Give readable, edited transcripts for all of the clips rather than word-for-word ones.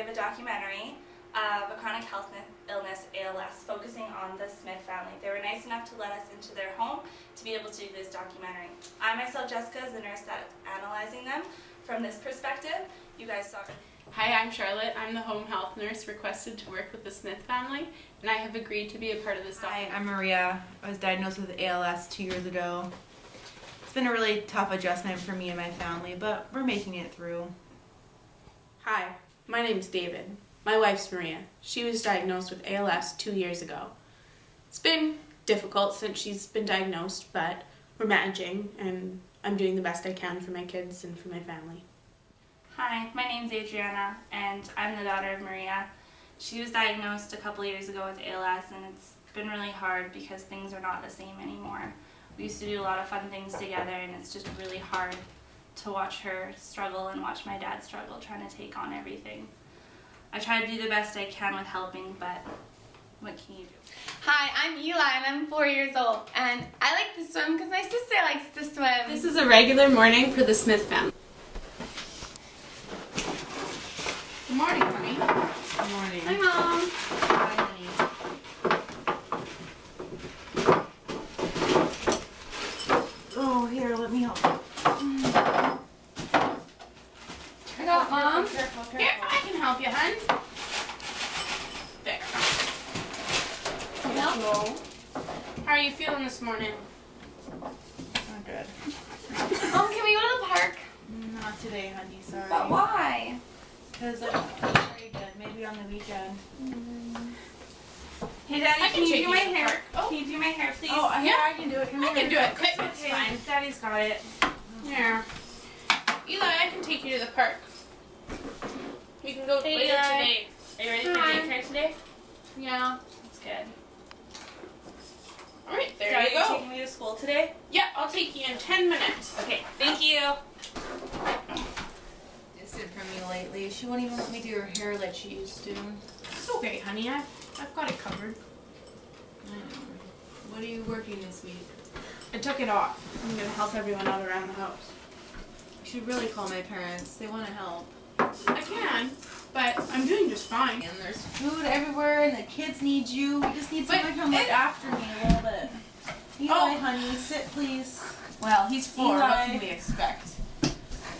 have a documentary of a chronic health illness, ALS, focusing on the Smith family. They were nice enough to let us into their home to be able to do this documentary. I myself, Jessica, is the nurse that's analyzing them from this perspective. You guys saw it. Hi, I'm Charlotte. I'm the home health nurse requested to work with the Smith family, and I have agreed to be a part of this documentary. Hi, I'm Maria. I was diagnosed with ALS 2 years ago. It's been a really tough adjustment for me and my family, but we're making it through. Hi, my name's David. My wife's Maria. She was diagnosed with ALS 2 years ago. It's been difficult since she's been diagnosed, but we're managing, and I'm doing the best I can for my kids and for my family. Hi, my name's Adriana, and I'm the daughter of Maria. She was diagnosed a couple years ago with ALS, and it's been really hard because things are not the same anymore. We used to do a lot of fun things together, and it's just really hard to watch her struggle and watch my dad struggle trying to take on everything. I try to do the best I can with helping, but what can you do? Hi, I'm Eli and I'm 4 years old, and I like to swim because my sister likes to swim. This is a regular morning for the Smith family. Good morning, honey. Good morning. Hi, Mom. Hi, honey. Oh, here, let me help. I got Mom. Careful, careful. Here, I can help you, hun. There. Hello. How are you feeling this morning? Not good. Mom, can we go to the park? Not today, honey, sorry. But why? Because I don't feel very good. Maybe on the weekend. Hey, Daddy, I can can you take do you my to the hair? park. Oh. Can you do my hair, please? Oh, Yeah. I can do it. Come I here. can do it quick. It's Okay, fine. Daddy's got it. Here. Eli, I can take you to the park. We can go Hey, later Eli. today. Are you ready for Hi. daycare today? Yeah. That's good. Alright, there Daddy, you go. taking me to school today? Yeah, I'll take you in 10 minutes. Okay, thank you. Distant from me lately. She won't even let me do her hair like she used to. It's okay, honey. I've got it covered. I know. What are you working this week? I took it off. I'm going to help everyone out around the house. You should really call my parents. They want to help. I can, but I'm doing just fine. And there's food everywhere, and the kids need you. We just need someone to come look after me a little bit. Eli, honey, sit please. Well, he's 4. What Eli. can we expect?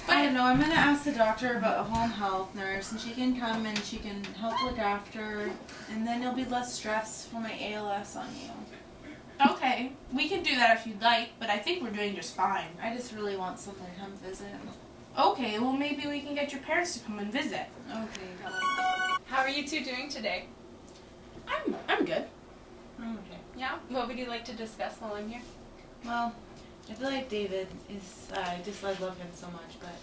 I don't know. I'm gonna ask the doctor about a home health nurse, and she can come and she can help look after, and then you'll be less stressed from my ALS on you. Okay, we can do that if you'd like, but I think we're doing just fine. I just really want someone to come visit. Okay, well maybe we can get your parents to come and visit. Okay. How are you two doing today? I'm good. Okay. Yeah? What would you like to discuss while I'm here? Well, I feel like David is, I love him so much, but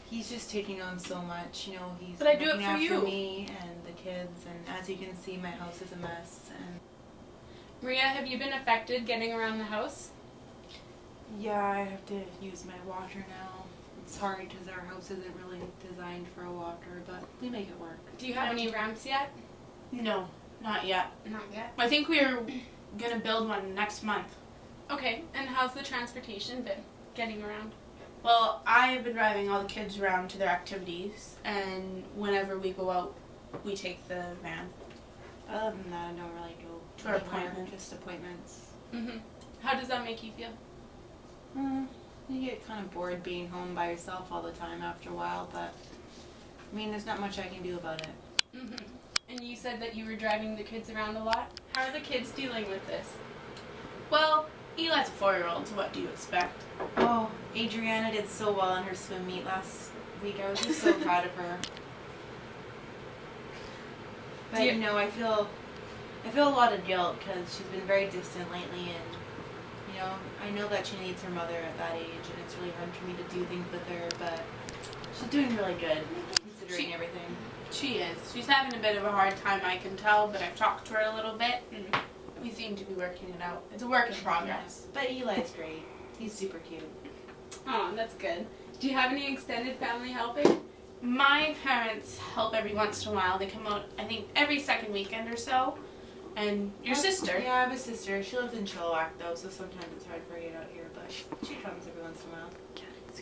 he's just taking on so much, you know, he's But I do it looking for after you. me and the kids, and as you can see, my house is a mess, and Maria, have you been affected getting around the house? yeah, I have to use my walker now. It's hard because our house isn't really designed for a walker, but we make it work. Do you have any ramps yet? No, not yet. Not yet. I think we're gonna build one next month. Okay, and how's the transportation been getting around? Well, I've been driving all the kids around to their activities, and whenever we go out, we take the van. Other than that, I don't really go To our anywhere, appointment. just appointments. Mm-hmm. How does that make you feel? You get kind of bored being home by yourself all the time after a while, but I mean, there's not much I can do about it. Mm-hmm. And you said that you were driving the kids around a lot. How are the kids dealing with this? Well, Eli's a 4-year-old, so what do you expect? Oh, Adriana did so well in her swim meet last week. I was just so proud of her. But you know, I feel a lot of guilt because she's been very distant lately, and you know, I know that she needs her mother at that age, and it's really hard for me to do things with her. But she's doing really good considering everything. She is. She's having a bit of a hard time, I can tell, but I've talked to her a little bit, and we seem to be working it out. It's a work in progress. But Eli's great. He's super cute. Oh, that's good. Do you have any extended family helping? My parents help every once in a while. They come out, I think, every second weekend or so. And your sister. Yeah, I have a sister. She lives in Chilliwack though, so sometimes it's hard for her to get out here, but she comes every once in a while.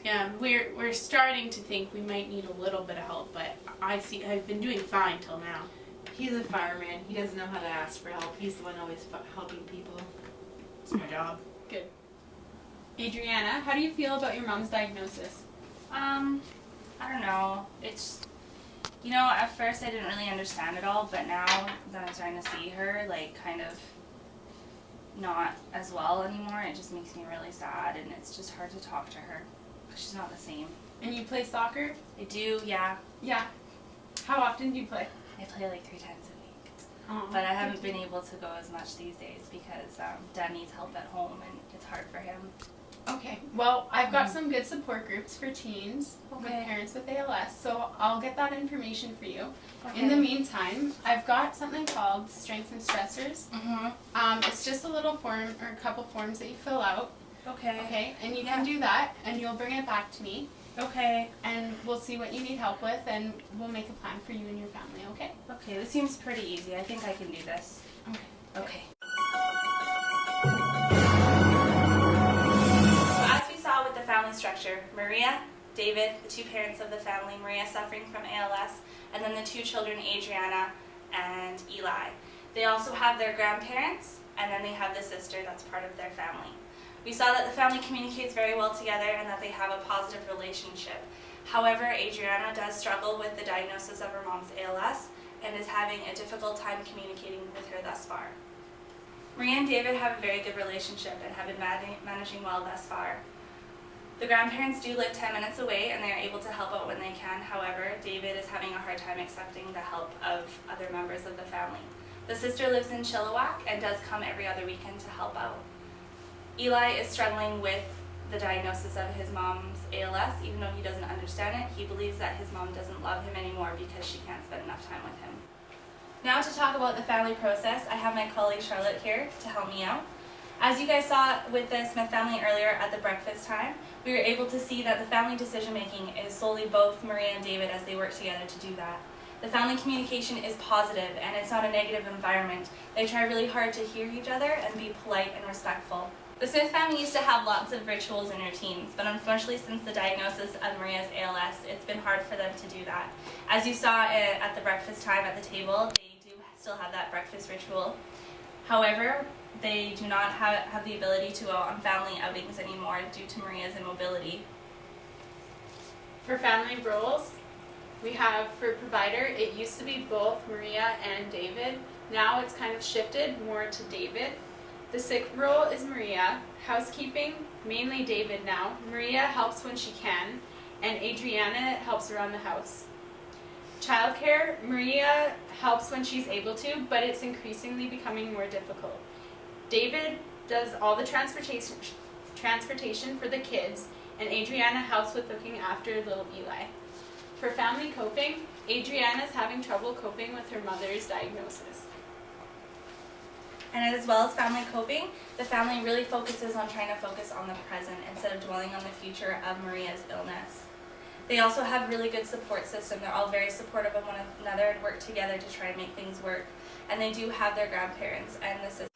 Yeah, we're starting to think we might need a little bit of help, but I've been doing fine till now. He's a fireman. He doesn't know how to ask for help. He's the one always helping people. It's my job. Good. Adriana, how do you feel about your mom's diagnosis? I don't know. It's, you know, at first I didn't really understand it all, but now that I'm starting to see her, like, kind of not as well anymore, it just makes me really sad, and it's just hard to talk to her, because she's not the same. And you play soccer? I do, yeah. Yeah. How often do you play? I play like 3 times a week. Oh, But I haven't been able to go as much these days because Dad needs help at home, and it's hard for him. Okay. Well, I've got some good support groups for teens with Okay. parents with ALS, so I'll get that information for you. Okay. In the meantime, I've got something called Strengths and Stressors. It's just a little form or a couple forms that you fill out. Okay. Okay, and you Yeah. can do that, and you'll bring it back to me, Okay. and we'll see what you need help with, and we'll make a plan for you and your family. Okay? Okay, this seems pretty easy. I think I can do this. Okay. Okay. So as we saw with the family structure, Maria, David, the 2 parents of the family, Maria suffering from ALS, and then the 2 children, Adriana and Eli. They also have their grandparents, and then they have the sister that's part of their family. We saw that the family communicates very well together and that they have a positive relationship. However, Adriana does struggle with the diagnosis of her mom's ALS and is having a difficult time communicating with her thus far. Maria and David have a very good relationship and have been managing well thus far. The grandparents do live 10 minutes away and they are able to help out when they can. However, David is having a hard time accepting the help of other members of the family. The sister lives in Chilliwack and does come every other weekend to help out. Eli is struggling with the diagnosis of his mom's ALS. Even though he doesn't understand it, he believes that his mom doesn't love him anymore because she can't spend enough time with him. Now to talk about the family process, I have my colleague Charlotte here to help me out. As you guys saw with the Smith family earlier at the breakfast time, we were able to see that the family decision making is solely both Maria and David as they work together to do that. The family communication is positive and it's not a negative environment. They try really hard to hear each other and be polite and respectful. The Smith family used to have lots of rituals and routines, but unfortunately since the diagnosis of Maria's ALS, it's been hard for them to do that. As you saw at the breakfast time at the table, they do still have that breakfast ritual. However, they do not have the ability to go on family outings anymore due to Maria's immobility. For family roles, we have for provider, it used to be both Maria and David. Now it's kind of shifted more to David. The sick role is Maria. Housekeeping, mainly David now. Maria helps when she can, and Adriana helps around the house. Childcare, Maria helps when she's able to, but it's increasingly becoming more difficult. David does all the transportation for the kids, and Adriana helps with looking after little Eli. For family coping, Adriana's having trouble coping with her mother's diagnosis. And as well as family coping, the family really focuses on trying to focus on the present instead of dwelling on the future of Maria's illness. They also have really good support system. They're all very supportive of one another and work together to try and make things work. And they do have their grandparents and the sister